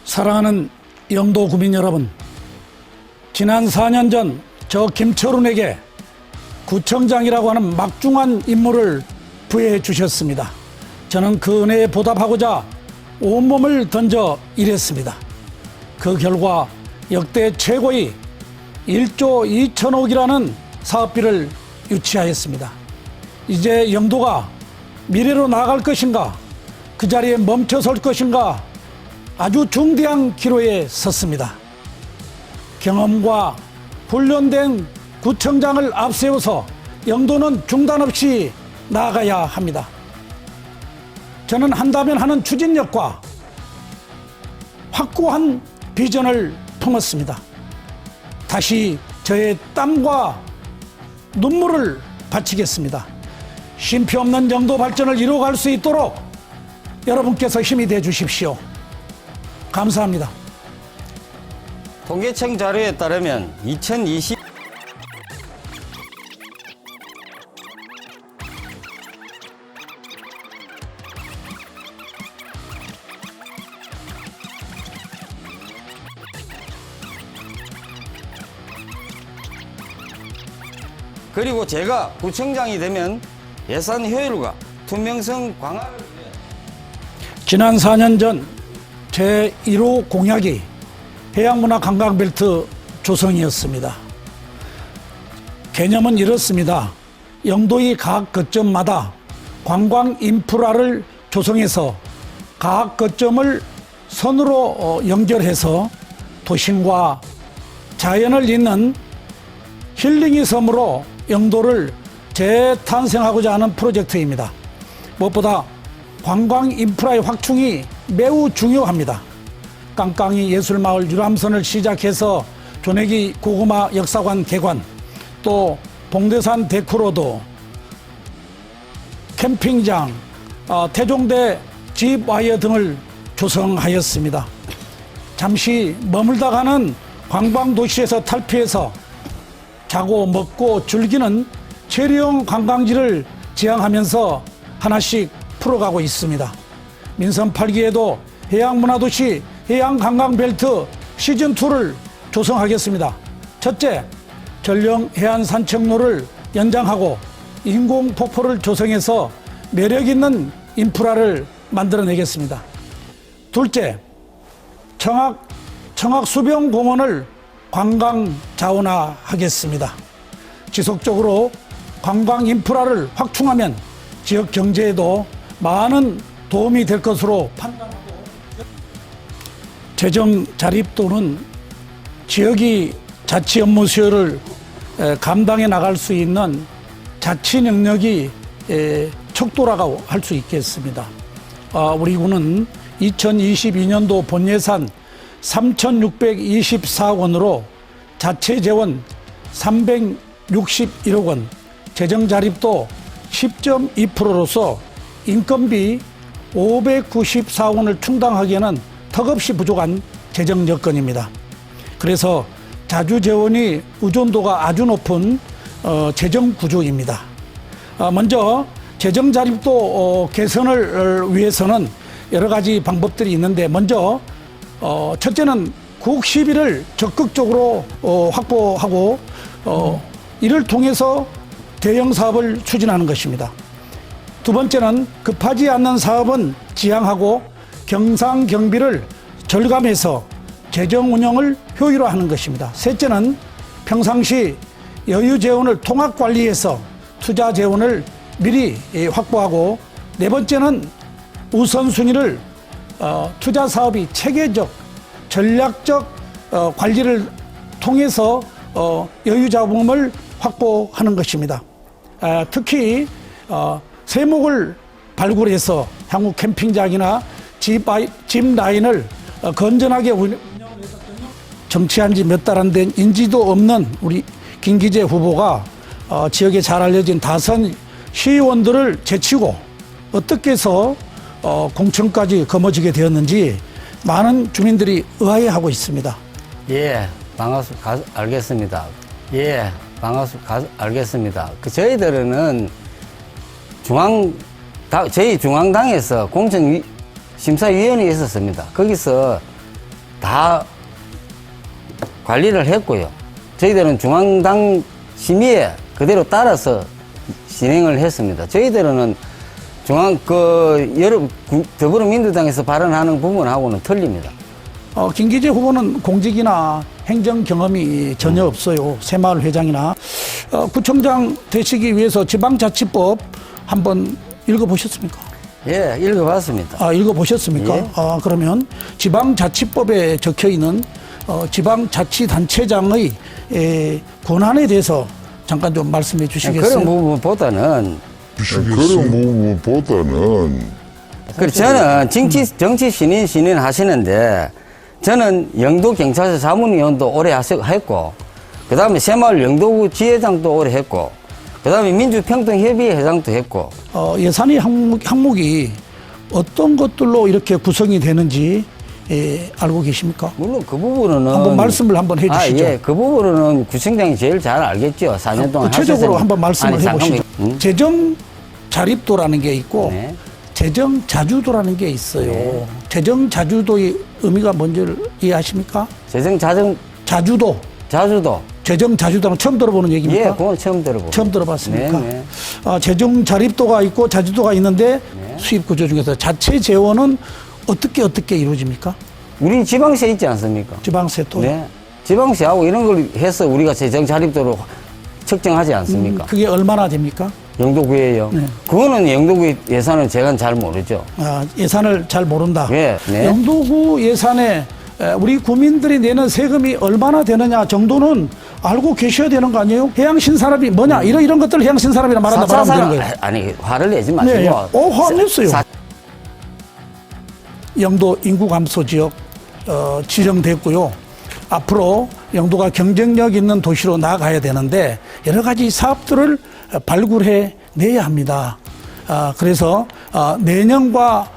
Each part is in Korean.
사랑하는 영도 구민 여러분, 지난 4년 전 저 김철훈에게 구청장이라고 하는 막중한 임무를 부여해 주셨습니다. 저는 그 은혜에 보답하고자 온몸을 던져 일했습니다. 그 결과 역대 최고의 1조 2천억이라는 사업비를 유치하였습니다. 이제 영도가 미래로 나아갈 것인가, 그 자리에 멈춰설 것인가, 아주 중대한 기로에 섰습니다. 경험과 훈련된 구청장을 앞세워서 영도는 중단 없이 나아가야 합니다. 저는 한다면 하는 추진력과 확고한 비전을 품었습니다. 다시 저의 땀과 눈물을 바치겠습니다. 쉼표 없는 영도 발전을 이루어갈 수 있도록 여러분께서 힘이 돼 주십시오. 감사합니다. 통계청 자료에 따르면 2020 그리고 제가 구청장이 되면 예산 효율과 투명성 강화를 위해 지난 4년 전 제1호 공약이 해양문화관광벨트 조성이었습니다. 개념은 이렇습니다. 영도의 각 거점마다 관광 인프라를 조성해서 각 거점을 선으로 연결해서 도심과 자연을 잇는 힐링의 섬으로 영도를 재탄생하고자 하는 프로젝트입니다. 무엇보다 관광 인프라의 확충이 매우 중요합니다. 깡깡이 예술마을 유람선을 시작해서 조내기 고구마 역사관 개관, 또 봉대산 데크로드, 캠핑장, 태종대 집와이어 등을 조성하였습니다. 잠시 머물다 가는 관광도시에서 탈피해서 자고 먹고 즐기는 체류형 관광지를 지향하면서 하나씩 풀어가고 있습니다. 민선 8기에도 해양문화도시 해양관광벨트 시즌2를 조성하겠습니다. 첫째, 전령 해안산책로를 연장하고 인공폭포를 조성해서 매력있는 인프라를 만들어내겠습니다. 둘째, 청학수변공원을 관광 자원화하겠습니다. 지속적으로 관광 인프라를 확충하면 지역 경제에도 많은 도움이 될 것으로 판단하고, 재정 자립도는 지역이 자치 업무 수요를 감당해 나갈 수 있는 자치 능력이 척도라고 할 수 있겠습니다. 우리 군은 2022년도 본예산 3,624억 원으로 자체 재원 361억 원, 재정 자립도 10.2%로서 인건비 594억 원을 충당하기에는 턱없이 부족한 재정 여건입니다. 그래서 자주 재원이 의존도가 아주 높은 재정 구조입니다. 먼저 재정 자립도 개선을 위해서는 여러 가지 방법들이 있는데, 먼저 첫째는 구국 시비를 적극적으로 확보하고 이를 통해서 대형 사업을 추진하는 것입니다. 두 번째는 급하지 않는 사업은 지양하고 경상경비를 절감해서 재정 운영을 효율화하는 것입니다. 셋째는 평상시 여유 재원을 통합 관리해서 투자 재원을 미리 확보하고, 네 번째는 우선순위를 투자 사업이 체계적, 전략적 관리를 통해서 여유 자금을 확보하는 것입니다. 특히 세목을 발굴해서 향후 캠핑장이나 집 라인을 건전하게 운영을 해서 정치한 지 몇 달 안 된 인지도 없는 우리 김기재 후보가 지역에 잘 알려진 다선 시의원들을 제치고 어떻게 해서 공천까지 거머쥐게 되었는지 많은 주민들이 의아해하고 있습니다. 예, 알겠습니다. 예, 알겠습니다. 저희들은 저희 중앙당에서 공천심사위원회 있었습니다. 거기서 다 관리를 했고요. 저희들은 중앙당 심의에 그대로 따라서 진행을 했습니다. 저희들은 더불어민주당에서 발언하는 부분하고는 틀립니다. 김기재 후보는 공직이나 행정 경험이 전혀 없어요. 새마을 회장이나. 구청장 되시기 위해서 지방자치법 한번 읽어보셨습니까? 예, 읽어봤습니다. 읽어보셨습니까? 예. 그러면 지방자치법에 적혀있는 지방자치단체장의 권한에 대해서 잠깐 좀 말씀해 주시겠어요? 그런 부분보다는 저는 정치 신인 하시는데 저는 영도 경찰서 자문위원도 오래 했고 그 다음에 새마을 영도구 지회장도 오래 했고 그 다음에 민주평등협의회 회장도 했고 예산의 항목이 어떤 것들로 이렇게 구성이 되는지 알고 계십니까? 물론 그 부분은 한번 말씀을 한번 해주시죠. 예, 그 부분은 구청장이 제일 잘 알겠죠. 4년 동안 구체적으로 하셨으니. 한번 말씀을 해보시죠. 재정 자립도라는 게 있고 네. 재정 자주도라는 게 있어요. 네. 재정 자주도의 의미가 뭔지를 이해하십니까? 자주도. 재정 자주도는 처음 들어보는 얘기입니까? 예, 그건 처음 들어보고. 처음 들어봤습니까? 네, 재정 자립도가 있고 자주도가 있는데 네. 수입 구조 중에서 자체 재원은 어떻게 이루어집니까? 우리 지방세 있지 않습니까? 지방세도. 네. 지방세하고 이런 걸 해서 우리가 재정 자립도로 측정하지 않습니까? 그게 얼마나 됩니까? 영도구예요. 네. 그거는 영도구 예산은 제가 잘 모르죠. 예산을 잘 모른다. 예, 네. 영도구 예산에 우리 국민들이 내는 세금이 얼마나 되느냐 정도는 알고 계셔야 되는 거 아니에요? 해양신산업이 뭐냐 이런 것들을 해양신산업이라 말하면 되는 거예요. 아니 화를 내지 마시고. 네, 화 안 냈어요. 영도 인구 감소 지역 지정됐고요. 앞으로 영도가 경쟁력 있는 도시로 나아가야 되는데 여러 가지 사업들을 발굴해 내야 합니다. 그래서 내년과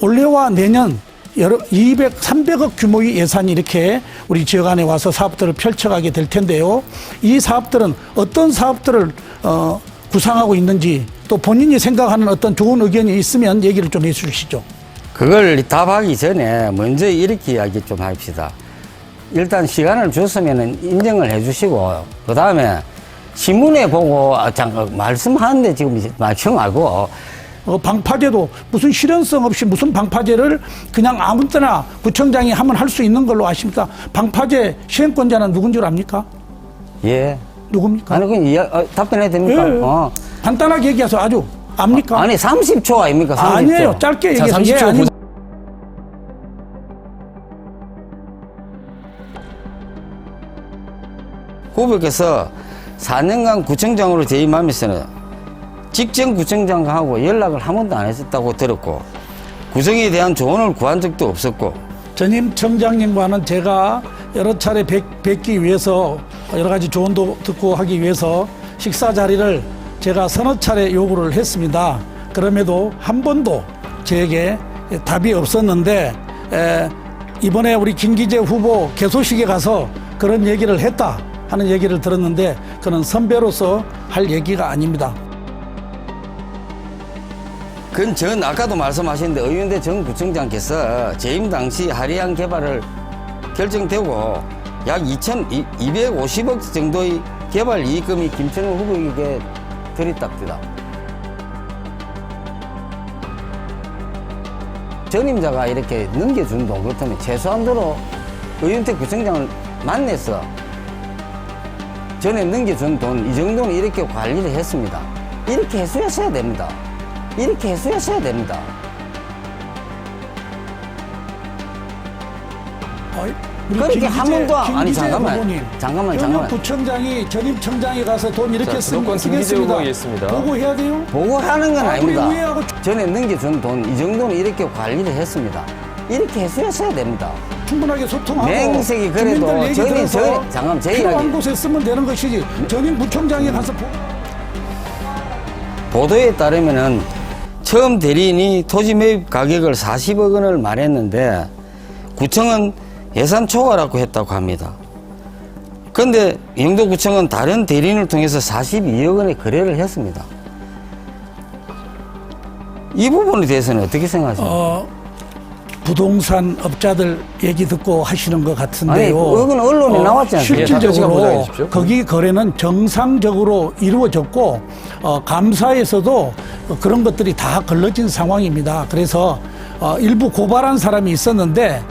올해와 내년 300억 규모의 예산이 이렇게 우리 지역 안에 와서 사업들을 펼쳐가게 될 텐데요. 이 사업들은 어떤 사업들을 구상하고 있는지 또 본인이 생각하는 어떤 좋은 의견이 있으면 얘기를 좀 해주시죠. 그걸 답하기 전에 먼저 이렇게 이야기 좀 합시다. 일단 시간을 줬으면 인정을 해주시고 그 다음에 신문에 보고 잠깐 말씀하는데 지금 말씀 말고 방파제도 무슨 실현성 없이 무슨 방파제를 그냥 아무 때나 구청장이 하면 할 수 있는 걸로 아십니까? 방파제 시행권자는 누군 줄 압니까? 예. 누굽니까? 아니 그냥 답변해도 됩니까? 예. 간단하게 얘기해서 아주 압니까? 아니 30초 아닙니까? 30초. 아니에요. 짧게 얘기해서. 30초 아니. 후보께서 4년간 구청장으로 재임하면서는 직전 구청장하고 연락을 한 번도 안 했었다고 들었고 구청에 대한 조언을 구한 적도 없었고 전임 청장님과는 제가 여러 차례 뵙기 위해서 여러 가지 조언도 듣고 하기 위해서 식사 자리를 제가 서너 차례 요구를 했습니다. 그럼에도 한 번도 저에게 답이 없었는데 이번에 우리 김기재 후보 개소식에 가서 그런 얘기를 했다 하는 얘기를 들었는데 그는 선배로서 할 얘기가 아닙니다. 그건 전 아까도 말씀하셨는데 의원대 전 구청장께서 재임 당시 하리안 개발을 결정되고 약 250억 정도의 개발 이익금이 김천우 후보에게 들이답니다. 전임자가 이렇게 넘겨준 돈 그렇다면 최소한도로 의원대 구청장을 만나서 전에 넘겨준 돈 이 정도는 이렇게 관리를 했습니다. 이렇게 해소했어야 됩니다. 이렇게 해소했어야 됩니다. 그렇게 한 번도 아니 잠깐만. 구청장이 전임 청장에 가서 돈 이렇게 주도권 쓰겠습니다. 김기재 보고해야 돼요? 보고하는 건 아닙니다. 우리 의회하고 전에 넘겨준 돈 이 정도는 이렇게 관리를 했습니다. 이렇게 해소했어야 됩니다. 충분하게 소통하고 맹색이 그래도 주민들 얘기 들어서 잠깐만 제 필요한 이야기 곳에 쓰면 되는 것이지 전임 구청장에 가서 보도에 따르면은 처음 대리인이 토지 매입 가격을 40억 원을 말했는데 구청은 예산 초과라고 했다고 합니다. 그런데 영도구청은 다른 대리인을 통해서 42억 원의 거래를 했습니다. 이 부분에 대해서는 어떻게 생각하십니까? 부동산 업자들 얘기 듣고 하시는 것 아니, 같은데요. 그건 언론에 나왔지 않습니까? 예, 잠깐 시간 보장해 실질적으로 주십시오. 거기 거래는 정상적으로 이루어졌고 감사에서도 그런 것들이 다 걸러진 상황입니다. 그래서 일부 고발한 사람이 있었는데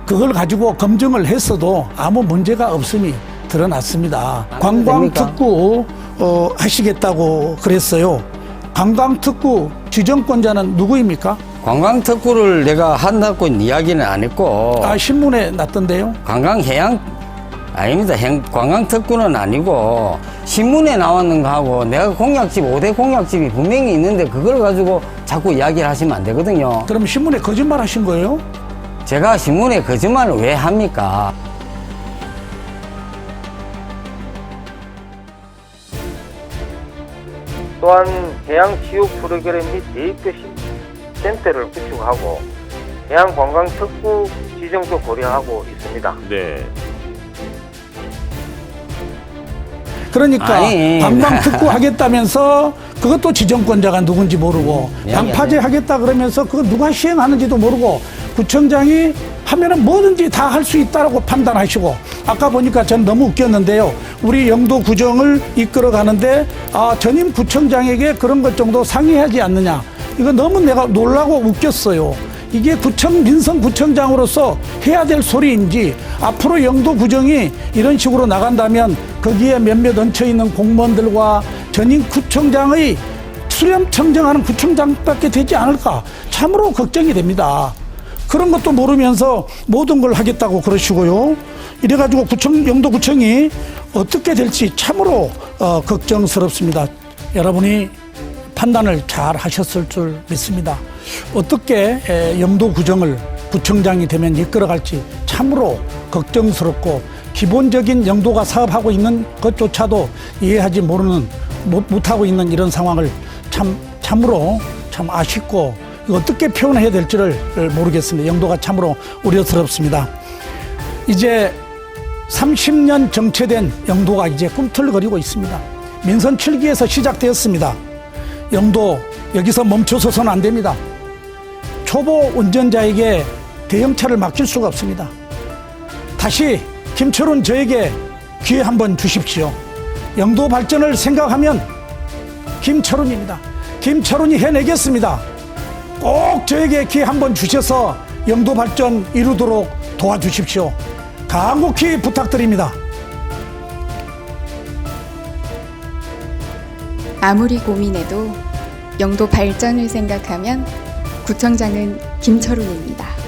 그걸 가지고 검증을 했어도 아무 문제가 없음이 드러났습니다. 관광특구 하시겠다고 그랬어요. 관광특구 지정권자는 누구입니까? 관광특구를 내가 한다고 이야기는 안 했고 신문에 났던데요. 관광해양 아닙니다. 관광특구는 아니고 신문에 나왔는 거하고 내가 공약집 5대 공약집이 분명히 있는데 그걸 가지고 자꾸 이야기를 하시면 안 되거든요. 그럼 신문에 거짓말 하신 거예요? 제가 신문에 거짓말을 왜 합니까? 또한 해양치유 프로그램 및 대입교 센터를 구축하고 해양관광특구 지정도 고려하고 있습니다. 네. 그러니까 아니. 관광특구 하겠다면서 그것도 지정권자가 누군지 모르고 양파제 하겠다 그러면서 그거 누가 시행하는지도 모르고 구청장이 하면은 뭐든지 다 할 수 있다라고 판단하시고 아까 보니까 전 너무 웃겼는데요. 우리 영도 구정을 이끌어 가는데 전임 구청장에게 그런 것 정도 상의하지 않느냐. 이거 너무 내가 놀라고 웃겼어요. 이게 민선구청장으로서 해야 될 소리인지 앞으로 영도구정이 이런 식으로 나간다면 거기에 몇몇 얹혀있는 공무원들과 전임 구청장의 수렴 청정하는 구청장밖에 되지 않을까 참으로 걱정이 됩니다. 그런 것도 모르면서 모든 걸 하겠다고 그러시고요. 이래가지고 영도구청이 어떻게 될지 참으로 걱정스럽습니다. 여러분이 판단을 잘 하셨을 줄 믿습니다. 어떻게 영도구정을 구청장이 되면 이끌어갈지 참으로 걱정스럽고 기본적인 영도가 사업하고 있는 것조차도 이해하지 못하고 있는 이런 상황을 참으로 참 아쉽고 어떻게 표현해야 될지를 모르겠습니다. 영도가 참으로 우려스럽습니다. 이제 30년 정체된 영도가 이제 꿈틀거리고 있습니다. 민선 7기에서 시작되었습니다. 영도 여기서 멈춰서서는 안 됩니다. 초보 운전자에게 대형차를 맡길 수가 없습니다. 다시 김철훈 저에게 기회 한번 주십시오. 영도 발전을 생각하면 김철훈입니다. 김철훈이 해내겠습니다. 꼭 저에게 기회 한번 주셔서 영도 발전 이루도록 도와주십시오. 간곡히 부탁드립니다. 아무리 고민해도 영도 발전을 생각하면 구청장은 김철훈입니다.